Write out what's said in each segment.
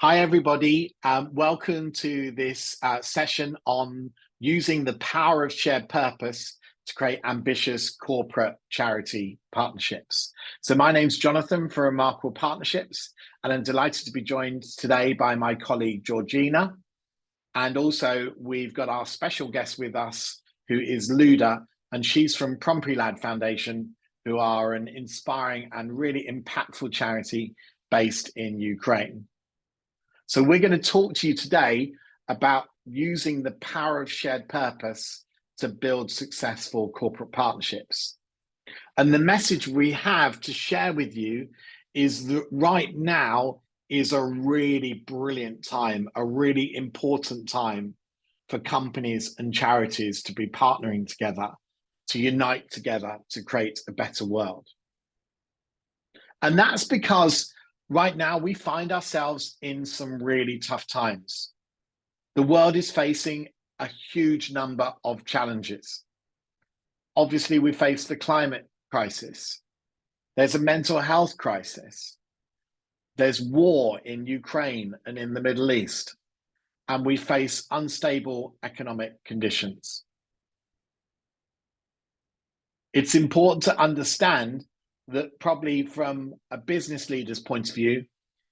Hi, everybody. Welcome to this session on using the power of shared purpose to create ambitious corporate charity partnerships. So my name's Jonathan for Remarkable Partnerships, and I'm delighted to be joined today by my colleague, Georgina. And also we've got our special guest with us, who is Luda, and she's from Promptly Lad Foundation, who are an inspiring and really impactful charity based in Ukraine. So we're going to talk to you today about using the power of shared purpose to build successful corporate partnerships. And the message we have to share with you is that right now is a really brilliant time, a really important time for companies and charities to be partnering together, to unite together to create a better world. And that's because right now, we find ourselves in some really tough times. The world is facing a huge number of challenges. Obviously, we face the climate crisis. There's a mental health crisis. There's war in Ukraine and in the Middle East. And we face unstable economic conditions. It's important to understand that probably from a business leader's point of view,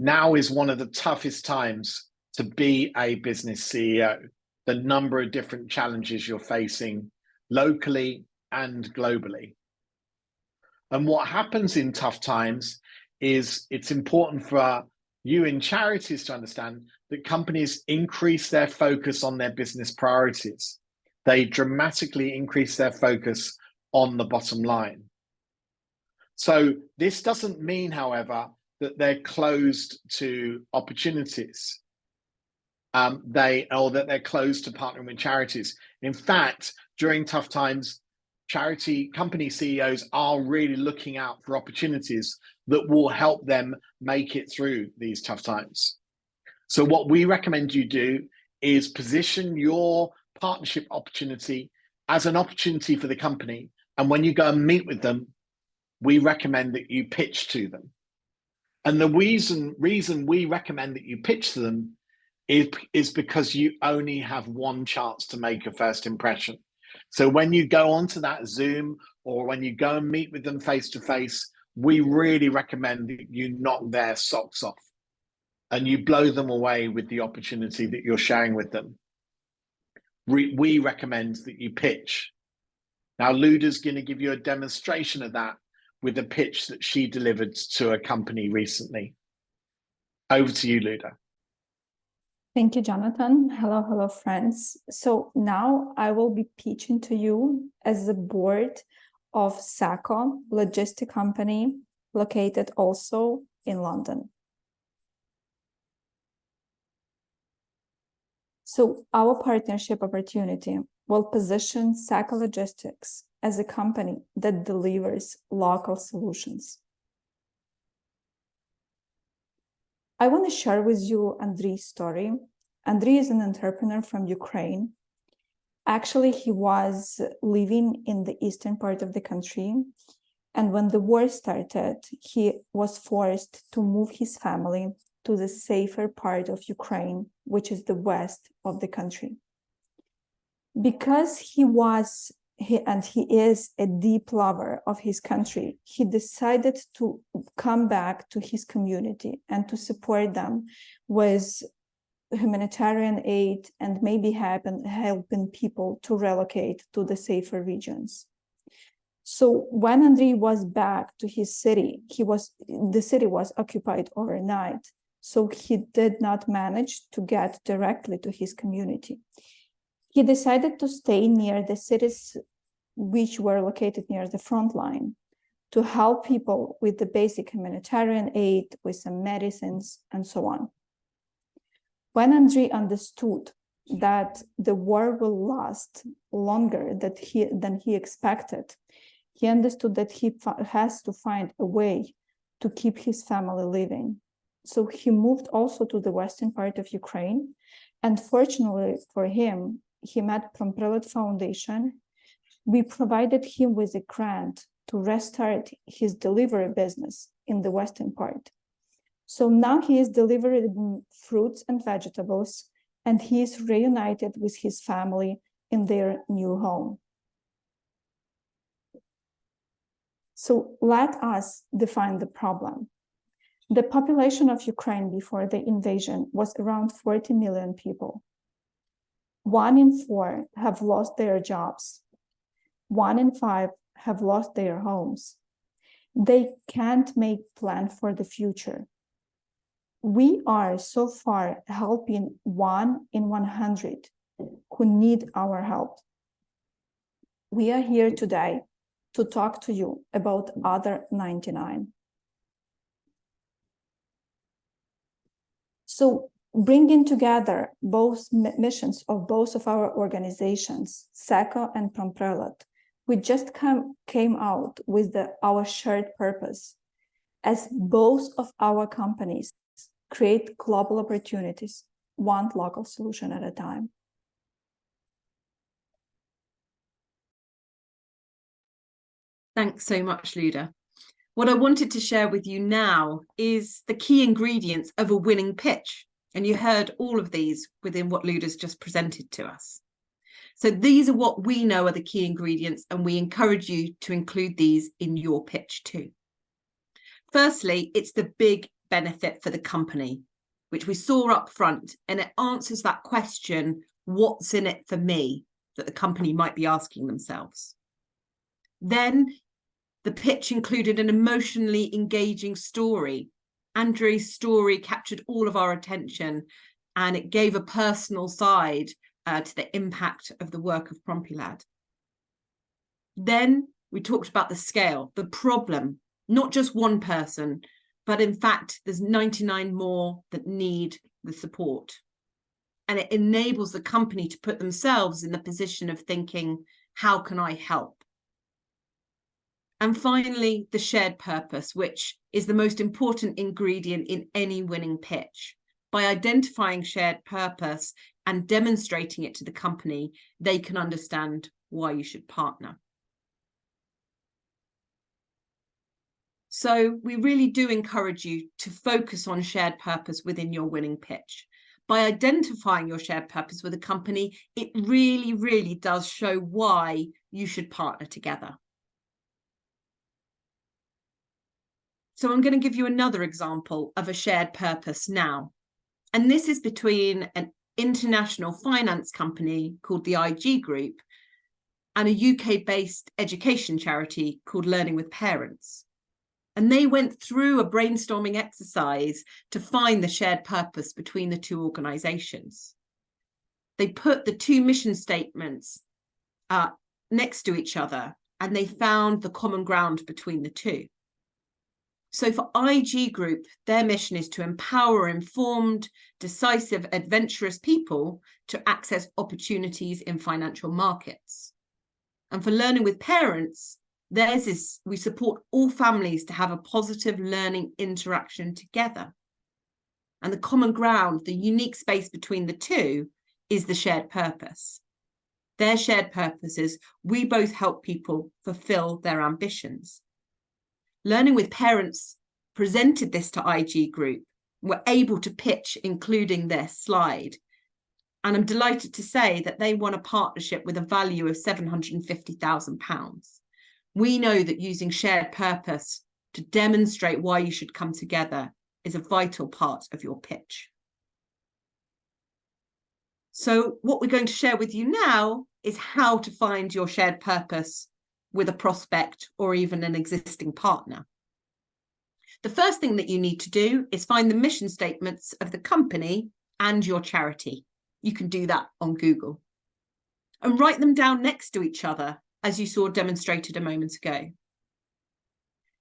now is one of the toughest times to be a business CEO. The number of different challenges you're facing locally and globally. And what happens in tough times is it's important for you in charities to understand that companies increase their focus on their business priorities. They dramatically increase their focus on the bottom line. So this doesn't mean, however, that they're closed to opportunities, that they're closed to partnering with charities. In fact, during tough times, charity company CEOs are really looking out for opportunities that will help them make it through these tough times. So what we recommend you do is position your partnership opportunity as an opportunity for the company. And when you go and meet with them, we recommend that you pitch to them. And the reason we recommend that you pitch to them is because you only have one chance to make a first impression. So when you go onto that Zoom or when you go and meet with them face to face, we really recommend that you knock their socks off and you blow them away with the opportunity that you're sharing with them. We recommend that you pitch. Now, Luda's going to give you a demonstration of that with a pitch that she delivered to a company recently. Over to you, Luda. Thank you, Jonathan. Hello, friends. So now I will be pitching to you as the board of SACO, logistic company located also in London. So our partnership opportunity will position SACO Logistics as a company that delivers local solutions. I want to share with you Andrey's story. Andrey is an entrepreneur from Ukraine. Actually, he was living in the eastern part of the country. And when the war started, he was forced to move his family to the safer part of Ukraine, which is the west of the country. Because he is a deep lover of his country, he decided to come back to his community and to support them with humanitarian aid and maybe helping people to relocate to the safer regions. So when Andrey was back to his city, the city was occupied overnight, so he did not manage to get directly to his community. He decided to stay near the cities which were located near the front line to help people with the basic humanitarian aid, with some medicines, and so on. When Andrey understood that the war will last longer than he expected, he understood that he has to find a way to keep his family living. So he moved also to the western part of Ukraine, and fortunately for him, he met Promptly Lad Foundation. We provided him with a grant to restart his delivery business in the western part. So now he is delivering fruits and vegetables, and he is reunited with his family in their new home. So let us define the problem. The population of Ukraine before the invasion was around 40 million people. 1 in 4 have lost their jobs. 1 in 5 have lost their homes. They can't make plans for the future. We are so far helping 1 in 100 who need our help. We are here today to talk to you about other 99. So bringing together both missions of both of our organizations, SECO and Promprelat, we just came out with our shared purpose, as both of our companies create global opportunities, one local solution at a time. Thanks so much, Luda. What I wanted to share with you now is the key ingredients of a winning pitch. And you heard all of these within what Luda's just presented to us. So these are what we know are the key ingredients, and we encourage you to include these in your pitch too. Firstly, it's the big benefit for the company, which we saw up front, and it answers that question, what's in it for me, that the company might be asking themselves. Then the pitch included an emotionally engaging story. Andrew's story captured all of our attention, and it gave a personal side to the impact of the work of Promprelat. Then we talked about the scale, the problem, not just one person, but in fact, there's 99 more that need the support. And it enables the company to put themselves in the position of thinking, how can I help? And finally, the shared purpose, which is the most important ingredient in any winning pitch. By identifying shared purpose and demonstrating it to the company, they can understand why you should partner. So we really do encourage you to focus on shared purpose within your winning pitch. By identifying your shared purpose with a company, it really, really does show why you should partner together. So I'm going to give you another example of a shared purpose now. And this is between an international finance company called the IG Group and a UK-based education charity called Learning with Parents. And they went through a brainstorming exercise to find the shared purpose between the two organizations. They put the two mission statements next to each other, and they found the common ground between the two. So for IG Group, their mission is to empower informed, decisive, adventurous people to access opportunities in financial markets. And for Learning with Parents, theirs is we support all families to have a positive learning interaction together. And the common ground, the unique space between the two, is the shared purpose. Their shared purpose is we both help people fulfill their ambitions. Learning with Parents presented this to IG Group, were able to pitch including this slide. And I'm delighted to say that they won a partnership with a value of £750,000. We know that using shared purpose to demonstrate why you should come together is a vital part of your pitch. So what we're going to share with you now is how to find your shared purpose with a prospect or even an existing partner. The first thing that you need to do is find the mission statements of the company and your charity. You can do that on Google. And write them down next to each other, as you saw demonstrated a moment ago.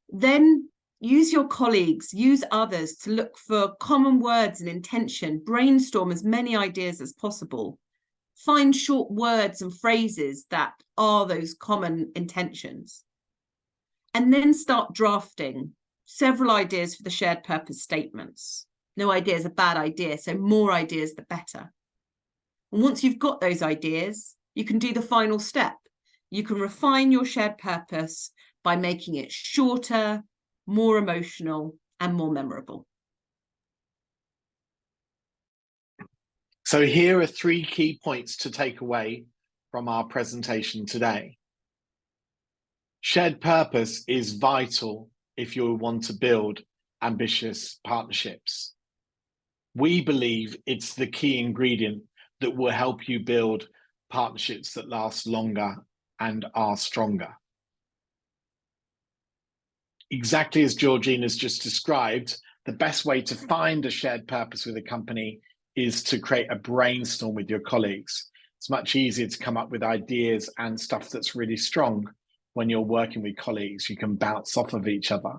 Then use your colleagues, use others to look for common words and intention, brainstorm as many ideas as possible. Find short words and phrases that are those common intentions. And then start drafting several ideas for the shared purpose statements. No idea is a bad idea, so more ideas the better. And once you've got those ideas, you can do the final step. You can refine your shared purpose by making it shorter, more emotional, and more memorable. So here are 3 key points to take away from our presentation today. Shared purpose is vital if you want to build ambitious partnerships. We believe it's the key ingredient that will help you build partnerships that last longer and are stronger. Exactly as Georgina's just described, the best way to find a shared purpose with a company is to create a brainstorm with your colleagues. It's much easier to come up with ideas and stuff that's really strong when you're working with colleagues. You can bounce off of each other.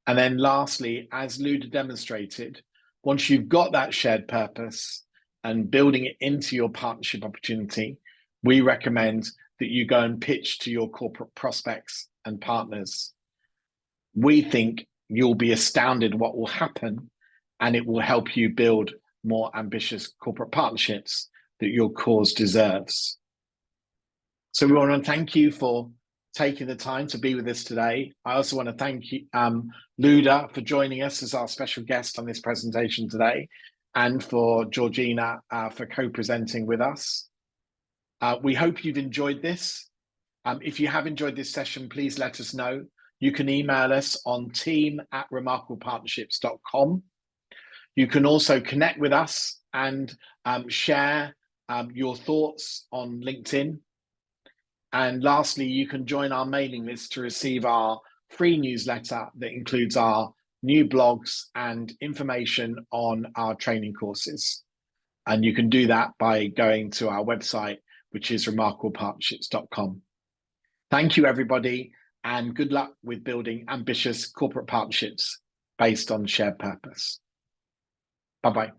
And then lastly, as Luda demonstrated, once you've got that shared purpose and building it into your partnership opportunity, we recommend that you go and pitch to your corporate prospects and partners. We think you'll be astounded what will happen, and it will help you build more ambitious corporate partnerships that your cause deserves. So we want to thank you for taking the time to be with us today. I also want to thank you, Luda, for joining us as our special guest on this presentation today, and for Georgina for co-presenting with us. We hope you've enjoyed this. If you have enjoyed this session, please let us know. You can email us on team@remarkablepartnerships.com. You can also connect with us and share your thoughts on LinkedIn. And lastly, you can join our mailing list to receive our free newsletter that includes our new blogs and information on our training courses. And you can do that by going to our website, which is remarkablepartnerships.com. Thank you, everybody, and good luck with building ambitious corporate partnerships based on shared purpose. Bye-bye.